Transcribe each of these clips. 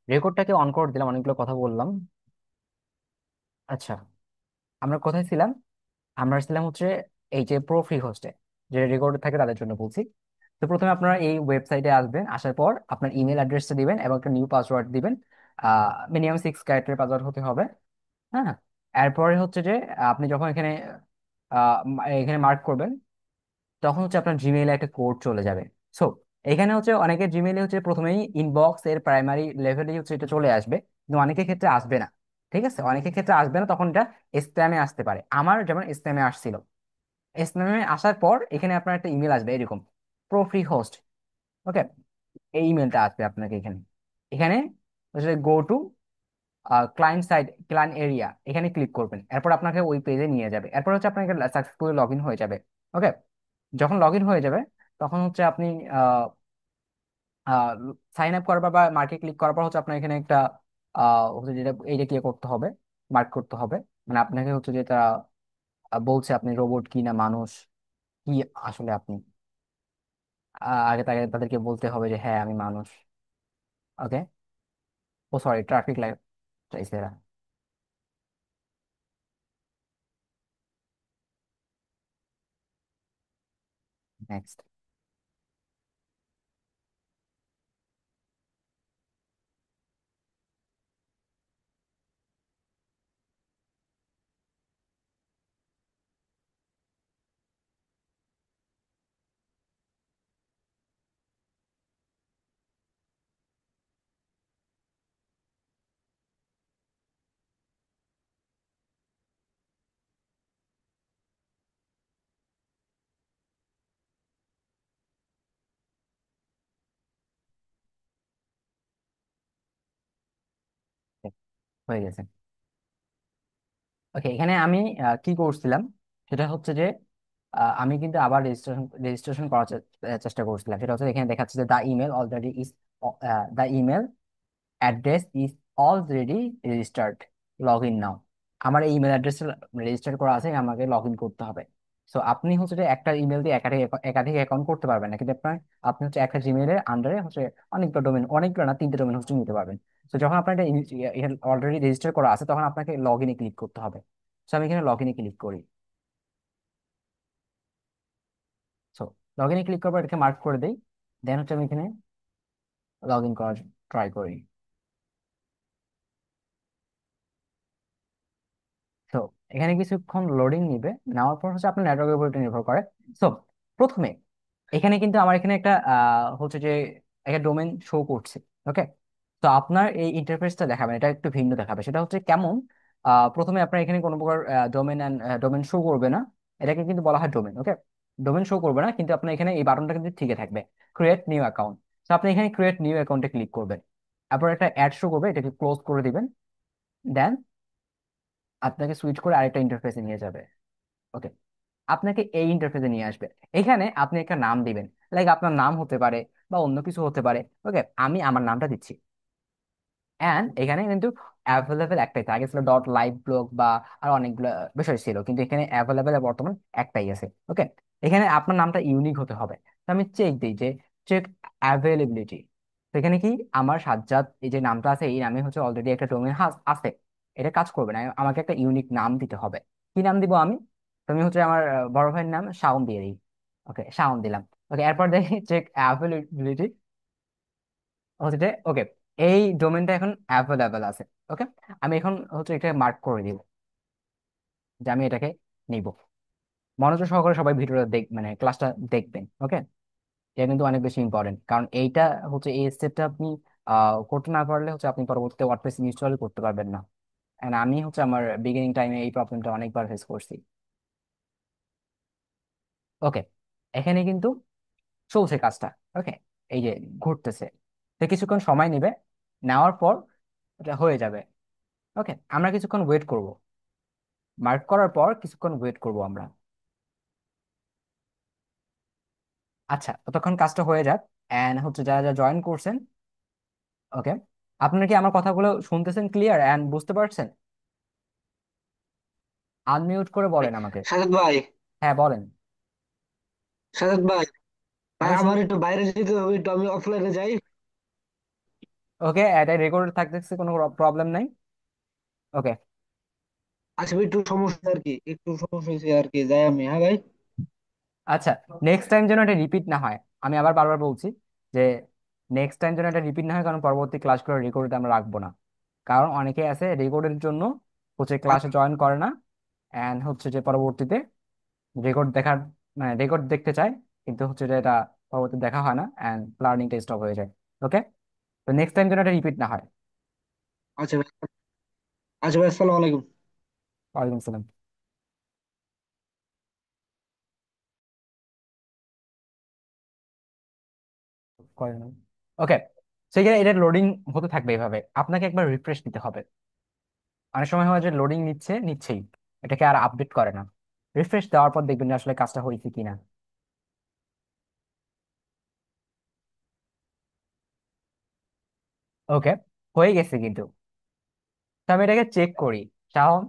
রেকর্ডটাকে on করে দিলাম, অনেকগুলো কথা বললাম। আচ্ছা, আমরা কোথায় ছিলাম? আমরা ছিলাম হচ্ছে এই যে প্রো ফ্রি হোস্টে, যে রেকর্ড থাকে তাদের জন্য বলছি। তো প্রথমে আপনারা এই ওয়েবসাইটে আসবেন, আসার পর আপনার ইমেল অ্যাড্রেসটা দিবেন এবং একটা নিউ পাসওয়ার্ড দিবেন। মিনিমাম 6 ক্যারেক্টার পাসওয়ার্ড হতে হবে। হ্যাঁ। এরপরে হচ্ছে যে আপনি যখন এখানে এখানে মার্ক করবেন, তখন হচ্ছে আপনার জিমেইলে একটা কোড চলে যাবে। সো এখানে হচ্ছে অনেকের জিমেইলে হচ্ছে প্রথমেই ইনবক্স এর প্রাইমারি লেভেলেই হচ্ছে এটা চলে আসবে, কিন্তু অনেকের ক্ষেত্রে আসবে না। ঠিক আছে, অনেকের ক্ষেত্রে আসবে না, তখন এটা স্প্যামে আসতে পারে। আমার যেমন স্প্যামে আসছিল। স্প্যামে আসার পর এখানে আপনার একটা ইমেল আসবে এরকম, প্রো ফ্রি হোস্ট। ওকে, এই ইমেলটা আসবে আপনাকে এখানে। এখানে go to client side, client area, এখানে ক্লিক করবেন। এরপর আপনাকে ওই পেজে নিয়ে যাবে। এরপর হচ্ছে আপনাকে সাকসেসফুলি লগ ইন হয়ে যাবে। ওকে, যখন লগ ইন হয়ে যাবে তখন হচ্ছে আপনি সাইন আপ করবার বা মার্কে ক্লিক করার পর হচ্ছে আপনার এখানে একটা হচ্ছে যেটা এইটা ক্লিক করতে হবে, মার্ক করতে হবে। মানে আপনাকে হচ্ছে যেটা বলছে আপনি রোবট কি না মানুষ, কি আসলে আপনি। আগে তাকে তাদেরকে বলতে হবে যে হ্যাঁ আমি মানুষ। ওকে। ও সরি, ট্রাফিক লাইট চাইছে এরা। নেক্সট। হয়ে গেছে। ওকে, এখানে আমি কি করছিলাম সেটা হচ্ছে যে আমি কিন্তু আবার রেজিস্ট্রেশন রেজিস্ট্রেশন করার চেষ্টা করছিলাম। সেটা হচ্ছে এখানে দেখাচ্ছে যে the email already is, the email address is already registered, log in now. আমার এই ইমেল অ্যাড্রেস রেজিস্টার করা আছে, আমাকে লগ ইন করতে হবে। সো আপনি হচ্ছে যে একটা ইমেল দিয়ে একাধিক একাধিক অ্যাকাউন্ট করতে পারবেন না, কিন্তু আপনার আপনি হচ্ছে একটা জিমেলের আন্ডারে হচ্ছে অনেকগুলো ডোমেন, অনেকগুলো না, 3টে ডোমেন হচ্ছে নিতে পারবেন। তো যখন আপনার এটা অলরেডি রেজিস্টার করা আছে তখন আপনাকে লগ ইনে ক্লিক করতে হবে। সো আমি এখানে লগ ইনে ক্লিক করি। সো লগ ইনে ক্লিক করবো, এটাকে মার্ক করে দিই। দেন হচ্ছে আমি এখানে লগ ইন করার ট্রাই করি। তো এখানে কিছুক্ষণ লোডিং নিবে, নেওয়ার পর হচ্ছে আপনার নেটওয়ার্কের উপর এটা নির্ভর করে। সো প্রথমে এখানে কিন্তু আমার এখানে একটা হচ্ছে যে একটা ডোমেন শো করছে। ওকে, তো আপনার এই ইন্টারফেসটা দেখাবেন, এটা একটু ভিন্ন দেখাবে। সেটা হচ্ছে কেমন? প্রথমে আপনার এখানে কোনো প্রকার ডোমেন অ্যান্ড ডোমেন শো করবে না। এটাকে কিন্তু বলা হয় ডোমেন। ওকে, ডোমেন শো করবে না, কিন্তু আপনার এখানে এই বাটনটা কিন্তু ঠিকই থাকবে, ক্রিয়েট নিউ অ্যাকাউন্ট। তো আপনি এখানে ক্রিয়েট নিউ অ্যাকাউন্টে ক্লিক করবেন। তারপর একটা অ্যাড শো করবে, এটাকে ক্লোজ করে দিবেন। দেন আপনাকে সুইচ করে আরেকটা ইন্টারফেসে নিয়ে যাবে। ওকে, আপনাকে এই ইন্টারফেসে নিয়ে আসবে। এখানে আপনি একটা নাম দিবেন, লাইক আপনার নাম হতে পারে বা অন্য কিছু হতে পারে। ওকে, আমি আমার নামটা দিচ্ছি। অ্যান্ড এখানে কিন্তু অ্যাভেলেবেল একটাই থাকে, আগে ছিল ডট লাইভ ব্লগ বা আর অনেকগুলো বিষয় ছিল, কিন্তু এখানে অ্যাভেলেবেল বর্তমান একটাই আছে। ওকে, এখানে আপনার নামটা ইউনিক হতে হবে। তো আমি চেক দিই যে চেক অ্যাভেলেবিলিটি। তো এখানে কি আমার সাজ্জাদ এই যে নামটা আছে, এই নামে হচ্ছে অলরেডি একটা ডোমেন আছে, এটা কাজ করবে না, আমাকে একটা ইউনিক নাম দিতে হবে। কি নাম দিব আমি? তো আমি হচ্ছে আমার বড় ভাইয়ের নাম শাওন দিয়ে দিই। ওকে, শাওন দিলাম। ওকে, এরপর দেখি চেক অ্যাভেলেবিলিটি হচ্ছে যে ওকে, এই ডোমেনটা এখন অ্যাভেলেবেল আছে। ওকে, আমি এখন হচ্ছে এটা মার্ক করে দিব যে আমি এটাকে নিব। মনোযোগ সহকারে সবাই ভিডিওটা মানে ক্লাসটা দেখবেন। ওকে, এটা কিন্তু অনেক বেশি ইম্পর্টেন্ট, কারণ এইটা হচ্ছে এই স্টেপটা আপনি করতে না পারলে হচ্ছে আপনি পরবর্তীতে ওয়ার্ডপ্রেস ইনস্টল করতে পারবেন না। And আমি হচ্ছে আমার বিগিনিং টাইমে এই প্রবলেমটা অনেকবার ফেস করছি। ওকে, এখানে কিন্তু চলছে কাজটা। ওকে, এই যে ঘুরতেছে, তো কিছুক্ষণ সময় নেবে, নেওয়ার পর এটা হয়ে যাবে। ওকে, আমরা কিছুক্ষণ ওয়েট করব। মার্ক করার পর কিছুক্ষণ ওয়েট করব আমরা। আচ্ছা, ততক্ষণ কাজটা হয়ে যাক। এন্ড হচ্ছে যারা যারা জয়েন করছেন, ওকে, আপনারা কি আমার কথাগুলো শুনতেছেন ক্লিয়ার এন্ড বুঝতে পারছেন? আনমিউট করে বলেন আমাকে। সাজাদ ভাই, হ্যাঁ বলেন। সাজাদ ভাই, ভাই আমি শুন। আমার একটু বাইরে যেতে হবে, একটু আমি অফলাইনে যাই। ওকে, এটা রেকর্ড থাকতেছে, কোনো প্রবলেম নাই। ওকে। আচ্ছা ভাই, একটু সমস্যা আর কি, একটু সমস্যা হয়েছে আর কি, যাই আমি, হ্যাঁ ভাই। আচ্ছা, নেক্সট টাইম যেন এটা রিপিট না হয়, আমি আবার বারবার বলছি যে নেক্সট টাইম যেন এটা রিপিট না হয়, কারণ পরবর্তী ক্লাসগুলো রেকর্ড আমরা রাখবো না। কারণ অনেকে আছে রেকর্ডের জন্য হচ্ছে ক্লাসে আচ্ছা জয়েন করে না, এন্ড হচ্ছে যে পরবর্তীতে রেকর্ড দেখার, মানে রেকর্ড দেখতে চায়, কিন্তু হচ্ছে যে এটা পরবর্তীতে দেখা হয় না, এন্ড লার্নিংটা স্টপ হয়ে যায়। ওকে, তো নেক্সট টাইম যেন এটা রিপিট না হয়। আচ্ছা ভাই। আচ্ছা ভাই, আসসালামু আলাইকুম। ওয়ালাইকুম আসসালাম। ওকে, সেখানে এটা লোডিং হতে থাকবে এভাবে, আপনাকে একবার রিফ্রেশ দিতে হবে। অনেক সময় হয় যে লোডিং নিচ্ছেই, এটাকে আর আপডেট করে না। রিফ্রেশ দেওয়ার পর দেখবেন যে আসলে কাজটা হয়েছে কিনা। ওকে, হয়ে গেছে কিন্তু। তো আমি এটাকে চেক করি। শাওন,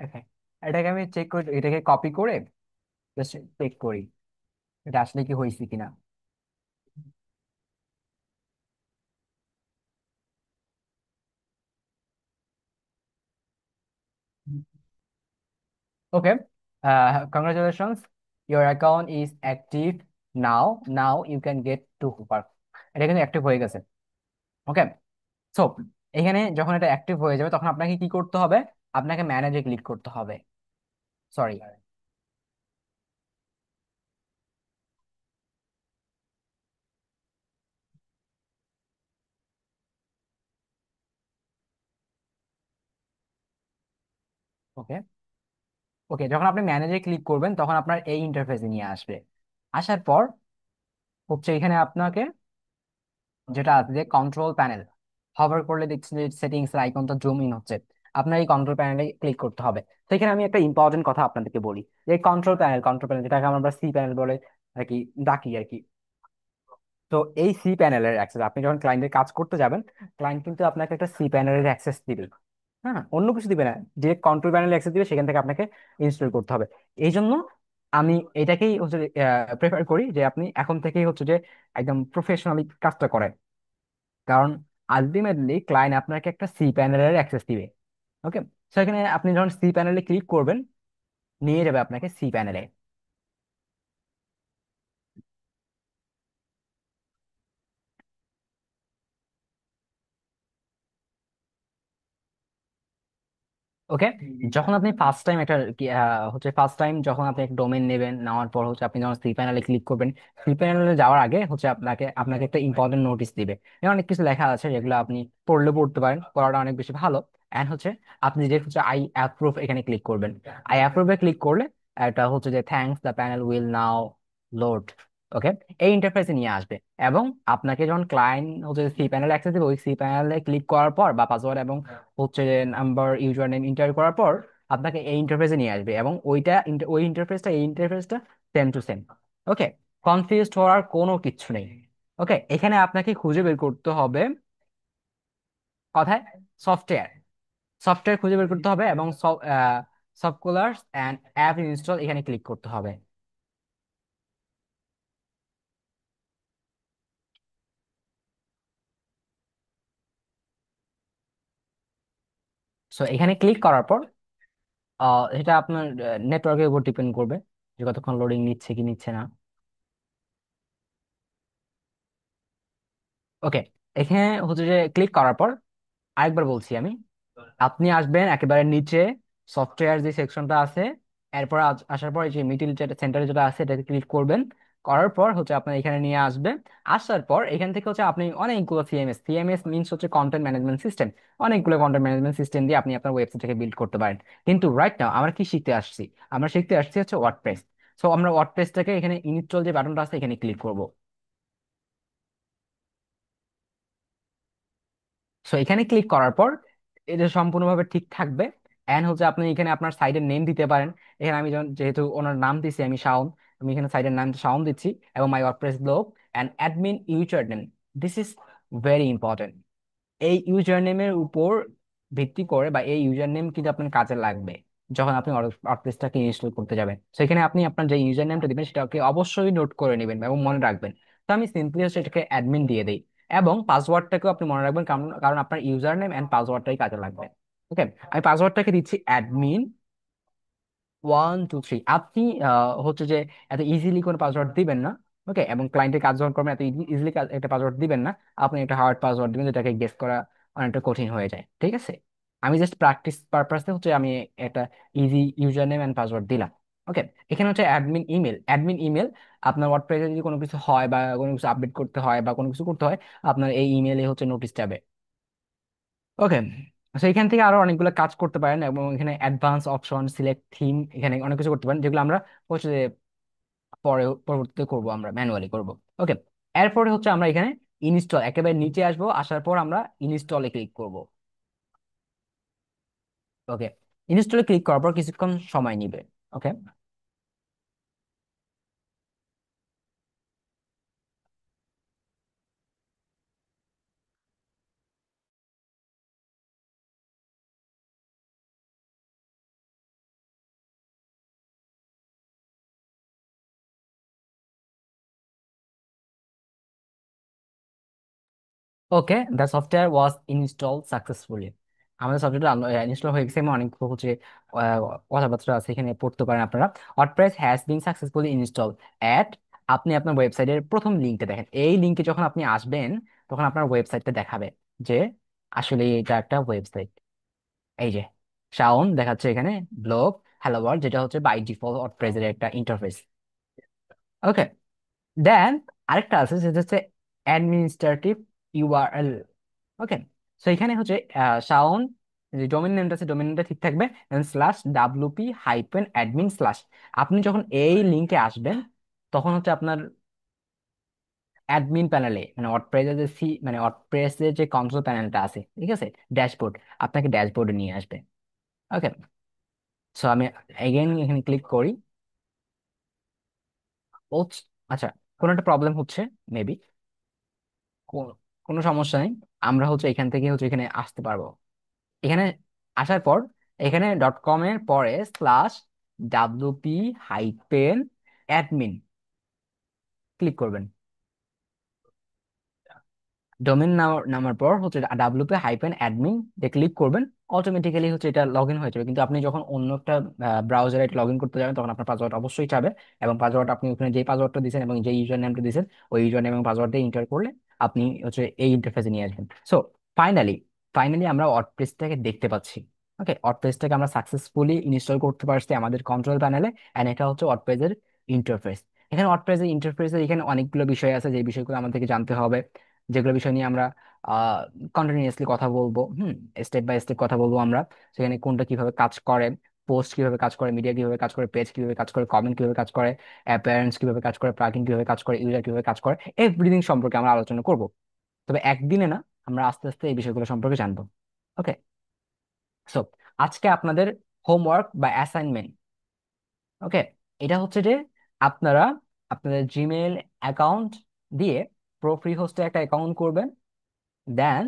okay, এটাকে আমি চেক করি, এটাকে কপি করে চেক করি এটা আসলে কি হয়েছে কিনা। Okay, congratulations, your account is active now, now you can get to homework. এটা কিন্তু অ্যাক্টিভ হয়ে গেছে। ওকে, সো এখানে যখন এটা অ্যাক্টিভ হয়ে যাবে তখন আপনাকে কি করতে হবে? আপনাকে ম্যানেজে ক্লিক করতে হবে। সরি। ওকে, ওকে, যখন আপনি ম্যানেজে ক্লিক করবেন তখন আপনার এই ইন্টারফেসে নিয়ে আসবে। আসার পর হচ্ছে এখানে আপনাকে যেটা আছে যে কন্ট্রোল প্যানেল, হভার করলে দেখছেন যে সেটিংস এর আইকনটা জুম ইন হচ্ছে। আপনার এই কন্ট্রোল প্যানেলে ক্লিক করতে হবে। তো এখানে আমি একটা ইম্পর্টেন্ট কথা আপনাদেরকে বলি, যে কন্ট্রোল প্যানেল যেটাকে আমরা সি প্যানেল বলে আর কি ডাকি আর কি। তো এই সি প্যানেলের অ্যাক্সেস আপনি যখন ক্লায়েন্টের কাজ করতে যাবেন, ক্লায়েন্ট কিন্তু আপনাকে একটা সি প্যানেলের অ্যাক্সেস দিবে। হ্যাঁ, অন্য কিছু দিবে না, ডিরেক্ট কন্ট্রোল প্যানেল অ্যাক্সেস দিবে, সেখান থেকে আপনাকে ইনস্টল করতে হবে। এই জন্য আমি এটাকেই হচ্ছে প্রেফার করি যে আপনি এখন থেকেই হচ্ছে যে একদম প্রফেশনালি কাজটা করেন। কারণ আলটিমেটলি ক্লায়েন্ট আপনাকে একটা সি প্যানেলের অ্যাক্সেস দিবে। ওকে, সেখানে আপনি যখন সি প্যানেলে ক্লিক করবেন, নিয়ে যাবে আপনাকে সি প্যানেলে। ওকে, যখন আপনি ফার্স্ট টাইম একটা হচ্ছে ফার্স্ট টাইম যখন আপনি একটা ডোমেন নেবেন, নেওয়ার পর হচ্ছে আপনি যখন সি প্যানেলে ক্লিক করবেন, সি প্যানেলে যাওয়ার আগে হচ্ছে আপনাকে আপনাকে একটা ইম্পর্টেন্ট নোটিশ দিবে। এখানে অনেক কিছু লেখা আছে যেগুলো আপনি পড়তে পারেন, পড়াটা অনেক বেশি ভালো। এন্ড হচ্ছে আপনি যে হচ্ছে আই অ্যাপ্রুভ এখানে ক্লিক করবেন। আই অ্যাপ্রুভে ক্লিক করলে এটা হচ্ছে যে thanks the panel will now load. Okay, এই ইন্টারফেসে নিয়ে আসবে। এবং আপনাকে যখন ক্লায়েন্ট হচ্ছে সি প্যানেল অ্যাক্সেস দিবে, ওই সি প্যানেলে ক্লিক করার পর বা পাসওয়ার্ড এবং হচ্ছে নাম্বার ইউজার নেম এন্টার করার পর আপনাকে এই ইন্টারফেসে নিয়ে আসবে, এবং ওই ইন্টারফেসটা এই ইন্টারফেসটা same to same. Okay, confused হওয়ার কোনো কিছু নেই। ওকে, এখানে আপনাকে খুঁজে বের করতে হবে কথায় সফটওয়্যার, সফটওয়্যার খুঁজে বের করতে হবে, এবং সফটওয়্যার অ্যান্ড অ্যাপ ইনস্টল এখানে ক্লিক করতে হবে। সো এখানে ক্লিক করার পর এটা আপনার নেটওয়ার্কের উপর ডিপেন্ড করবে যে কতক্ষণ লোডিং নিচ্ছে কি নিচ্ছে না। ওকে, এখানে হচ্ছে যে ক্লিক করার পর আরেকবার বলছি আমি, আপনি আসবেন একেবারে নিচে, সফটওয়্যার যে সেকশনটা আছে, এরপর আসার পর এই যে মিডিল যেটা সেন্টারে যেটা আছে এটাতে ক্লিক করবেন। করার পর হচ্ছে আপনার এখানে নিয়ে আসবে। আসার পর এখান থেকে হচ্ছে আপনি অনেকগুলো সিএমএস, সিএমএস মিনস হচ্ছে কন্টেন্ট ম্যানেজমেন্ট সিস্টেম, অনেকগুলো কন্টেন্ট ম্যানেজমেন্ট সিস্টেম দিয়ে আপনি আপনার ওয়েবসাইটটাকে বিল্ড করতে পারেন। কিন্তু রাইট নাও আমরা কি শিখতে আসছি? আমরা শিখতে আসছি হচ্ছে ওয়ার্ডপ্রেস। সো আমরা ওয়ার্ডপ্রেসটাকে এখানে ইনস্টল যে বাটনটা আছে এখানে ক্লিক করব। সো এখানে ক্লিক করার পর এটা সম্পূর্ণভাবে ঠিক থাকবে। এন্ড হচ্ছে আপনি এখানে আপনার সাইটের নেম দিতে পারেন। এখানে আমি যেহেতু ওনার নাম দিছি আমি শাওন, আমি এখানে সাইটের নাম শাওন দিচ্ছি, এবং my WordPress blog and admin user name, this is very important. এই ইউজার নেমের উপর ভিত্তি করে বা এই ইউজার নেম কিন্তু আপনার কাজে লাগবে যখন আপনি ওয়ার্ডপ্রেসটাকে ইনস্টল করতে যাবেন। সেখানে আপনি আপনার যে ইউজার নেমটা দিবেন সেটাকে অবশ্যই নোট করে নেবেন এবং মনে রাখবেন। তো আমি সিম্পলি হচ্ছে এটাকে অ্যাডমিন দিয়ে দিই। এবং পাসওয়ার্ডটাকেও আপনি মনে রাখবেন, কারণ কারণ আপনার ইউজার নেম এন্ড পাসওয়ার্ডটাই কাজে লাগবে। ওকে, আমি পাসওয়ার্ডটাকে দিচ্ছি অ্যাডমিন 1 2 3। আপনি হচ্ছে যে এত ইজিলি কোনো পাসওয়ার্ড দিবেন না। ওকে, এবং ক্লায়েন্টের কাজ যখন করবেন এত ইজিলি একটা পাসওয়ার্ড দিবেন না। আপনি একটা হার্ড পাসওয়ার্ড দিবেন, যেটাকে গেস করা অনেকটা কঠিন হয়ে যায়। ঠিক আছে, আমি জাস্ট প্র্যাকটিস পারপাসে হচ্ছে আমি একটা easy user name and password দিলাম। ওকে, এখানে হচ্ছে অ্যাডমিন ইমেল। অ্যাডমিন ইমেল, আপনার ওয়ার্ডপ্রেসে যদি কোনো কিছু হয় বা কোনো কিছু আপডেট করতে হয় বা কোনো কিছু করতে হয়, আপনার এই ইমেলে হচ্ছে নোটিশ যাবে। ওকে, এখান থেকে আরো অনেকগুলো কাজ করতে পারেন, এবং এখানে অ্যাডভান্স অপশন, সিলেক্ট থিম, এখানে অনেক কিছু করতে পারেন, যেগুলো আমরা হচ্ছে যে পরে পরবর্তীতে করব, আমরা ম্যানুয়ালি করব। ওকে, এরপরে হচ্ছে আমরা এখানে ইনস্টল, একেবারে নিচে আসবো, আসার পর আমরা ইনস্টলে ক্লিক করব। ওকে, ইনস্টলে ক্লিক করার পর কিছুক্ষণ সময় নিবে। Okay, okay, the software was install successfully. আমাদের সফটওয়্যারটা ইনস্টল হয়ে গেছে, এবং অনেক হচ্ছে আহ, কথাবার্তা আছে এখানে, পড়তে পারেন আপনারা। WordPress has been successfully install at, আপনি আপনার ওয়েবসাইটের প্রথম লিঙ্কটা দেখেন। এই লিঙ্কে যখন আপনি আসবেন, তখন আপনার ওয়েবসাইটটা দেখাবে যে আসলে এটা একটা ওয়েবসাইট। এই যে শাওন দেখাচ্ছে এখানে, ব্লগ, হ্যালো ওয়ার্ল্ড, যেটা হচ্ছে বাই ডিফল্ট ওয়ার্ডপ্রেসের একটা ইন্টারফেস। ওকে, দেন আরেকটা আছে সেটা হচ্ছে অ্যাডমিনিস্ট্রেটিভ ইউআরএল। ওকে, সো এখানে হচ্ছে শাওন, যে ডোমেন নেমটা আছে, ডোমেন নেমটা ঠিক থাকবে, slash WP hyphen admin slash. আপনি যখন এই লিঙ্কে আসবেন, তখন হচ্ছে আপনার অ্যাডমিন প্যানেলে, মানে ওয়ার্ডপ্রেসের যে মানে ওয়ার্ডপ্রেসের যে কন্ট্রোল প্যানেলটা আছে, ঠিক আছে, ড্যাশবোর্ড, আপনাকে ড্যাশবোর্ডে নিয়ে আসবে। ওকে, সো আমি এগেইন এখানে ক্লিক করি। ও, আচ্ছা, কোনো একটা প্রবলেম হচ্ছে মেবি, কোনো সমস্যা নেই। আমরা হচ্ছে এখান থেকে হচ্ছে এখানে আসতে পারবো। এখানে আসার পর এখানে ডট কম এর পরে slash WP hyphen admin click করবেন। ডোমেন নামার পর হচ্ছে ডাব্লিউপি হাইপেন অ্যাডমিন যে ক্লিক করবেন, অটোমেটিক্যালি হচ্ছে এটা লগ ইন হয়ে যাবে। কিন্তু আপনি যখন অন্য একটা ব্রাউজারে এটা লগ ইন করতে যাবেন, তখন আপনার পাসওয়ার্ড অবশ্যই চাবে। এবং পাসওয়ার্ড আপনি ওখানে যে পাসওয়ার্ডটা দিয়েছেন এবং যে ইউজার নেমটা দিয়েছেন, ওই ইউজার নেম এবং পাসওয়ার্ড দিয়ে এন্টার করলে আপনি হচ্ছে এই ইন্টারফেসে নিয়ে আসবেন। সো ফাইনালি ফাইনালি আমরা ওয়ার্ডপ্রেসটাকে দেখতে পাচ্ছি। ওকে, ওয়ার্ডপ্রেসটাকে আমরা সাকসেসফুলি ইনস্টল করতে পারছি আমাদের কন্ট্রোল প্যানেলে, এন্ড এটা হচ্ছে ওয়ার্ডপ্রেসের ইন্টারফেস। এখানে ওয়ার্ডপ্রেসের ইন্টারফেসে এখানে অনেকগুলো বিষয় আছে, যে বিষয়গুলো আমাদেরকে জানতে হবে, যেগুলো বিষয় নিয়ে আমরা কন্টিনিউয়াসলি কথা বলবো। স্টেপ বাই স্টেপ কথা বলবো আমরা। সেখানে কোনটা কিভাবে কাজ করে, পোস্ট কিভাবে কাজ করে, মিডিয়া কিভাবে কাজ করে, পেজ কিভাবে কাজ করে, কমেন্ট কিভাবে কাজ করে, অ্যাপিয়ারেন্স কিভাবে কাজ করে, প্লাগইন কিভাবে কাজ করে, ইউজার কিভাবে কাজ করে, এভরিথিং সম্পর্কে আমরা আলোচনা করব। তবে একদিনে না, আমরা আস্তে আস্তে এই বিষয়গুলো সম্পর্কে জানবো। ওকে, সো আজকে আপনাদের হোমওয়ার্ক বা অ্যাসাইনমেন্ট, ওকে, এটা হচ্ছে যে আপনারা আপনাদের জিমেইল অ্যাকাউন্ট দিয়ে প্রো ফ্রি হোস্টে একটা অ্যাকাউন্ট করবেন। দেন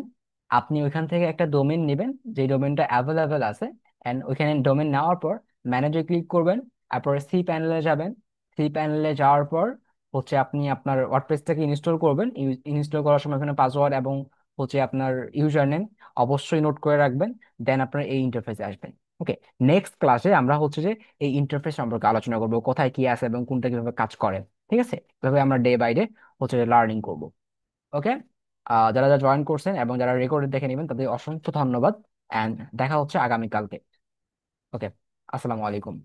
আপনি ওইখান থেকে একটা ডোমেন নেবেন, যে ডোমেনটা অ্যাভেলেবেল আছে, এন্ড ওইখানে ডোমেন নেওয়ার পর ম্যানেজে ক্লিক করবেন। তারপরে সি প্যানেলে যাবেন। সি প্যানেলে যাওয়ার পর হচ্ছে আপনি আপনার ওয়ার্ডপ্রেসটাকে ইনস্টল করবেন। ইনস্টল করার সময় ওখানে পাসওয়ার্ড এবং হচ্ছে আপনার ইউজার নেম অবশ্যই নোট করে রাখবেন। দেন আপনার এই ইন্টারফেসে আসবেন। ওকে, নেক্সট ক্লাসে আমরা হচ্ছে যে এই ইন্টারফেস সম্পর্কে আলোচনা করবো, কোথায় কি আছে এবং কোনটা কিভাবে কাজ করে। ঠিক আছে, এভাবে আমরা ডে বাই ডে হচ্ছে লার্নিং করবো। ওকে, যারা যারা জয়েন করছেন এবং যারা রেকর্ড দেখে নেবেন, তাদের অসংখ্য ধন্যবাদ। এন্ড দেখা হচ্ছে আগামীকালকে। ওকে, আসসালামু আলাইকুম।